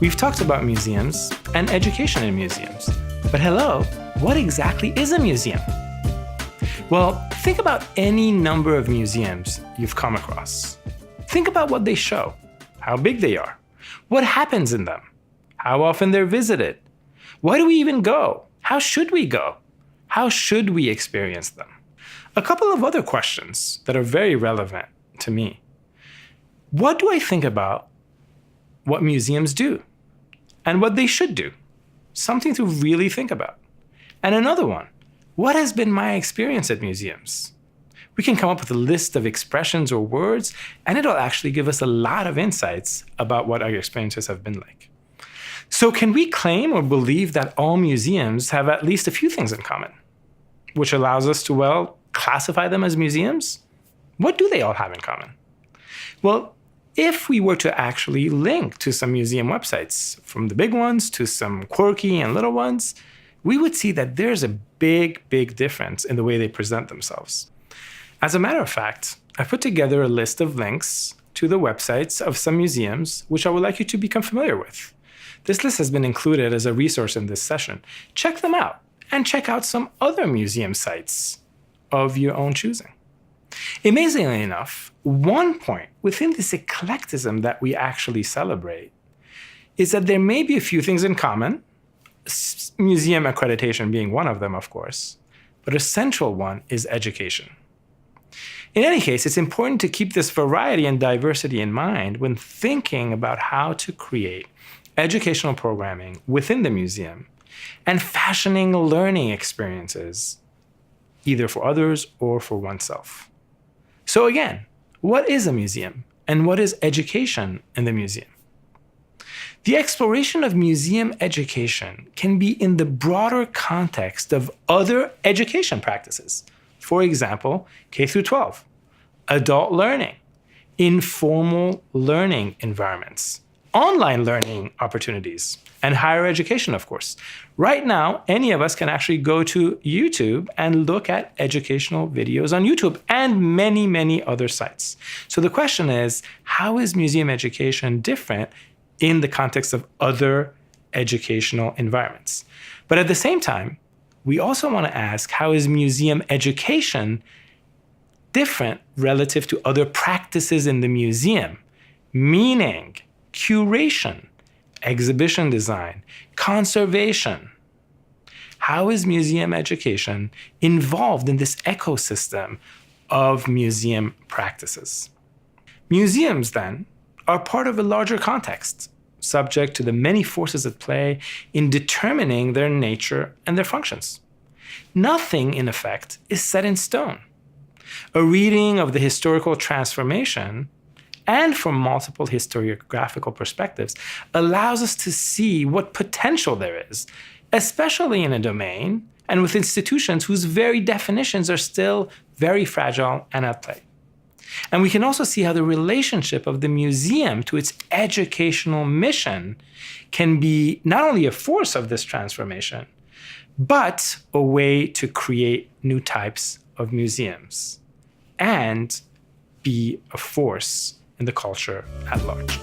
We've talked about museums and education in museums. But hello, what exactly is a museum? Well, think about any number of museums you've come across. Think about what they show, how big they are, what happens in them, how often they're visited. Why do we even go? How should we go? How should we experience them? A couple of other questions that are very relevant to me. What do I think about what museums do and what they should do? Something to really think about. And another one, what has been my experience at museums? We can come up with a list of expressions or words, and it'll actually give us a lot of insights about what our experiences have been like. So can we claim or believe that all museums have at least a few things in common, which allows us to, well, classify them as museums? What do they all have in common? Well, if we were to actually link to some museum websites, from the big ones to some quirky and little ones, we would see that there's a big difference in the way they present themselves. As a matter of fact, I put together a list of links to the websites of some museums, which I would like you to become familiar with. This list has been included as a resource in this session. Check them out and check out some other museum sites of your own choosing. Amazingly enough, one point within this eclecticism that we actually celebrate is that there may be a few things in common, museum accreditation being one of them, of course, but a central one is education. In any case, it's important to keep this variety and diversity in mind when thinking about how to create educational programming within the museum and fashioning learning experiences, either for others or for oneself. So again, what is a museum and what is education in the museum? The exploration of museum education can be in the broader context of other education practices. For example, K through 12, adult learning, informal learning environments, online learning opportunities, and higher education, of course. Right now, any of us can actually go to YouTube and look at educational videos on YouTube and many other sites. So the question is, how is museum education different in the context of other educational environments? But at the same time, we also want to ask, how is museum education different relative to other practices in the museum? Meaning, curation, exhibition design, conservation. How is museum education involved in this ecosystem of museum practices? Museums, then, are part of a larger context, subject to the many forces at play in determining their nature and their functions. Nothing, in effect, is set in stone. A reading of the historical transformation, and from multiple historiographical perspectives, allows us to see what potential there is, especially in a domain and with institutions whose very definitions are still very fragile and at play. And we can also see how the relationship of the museum to its educational mission can be not only a force of this transformation, but a way to create new types of museums and be a force in the culture at large.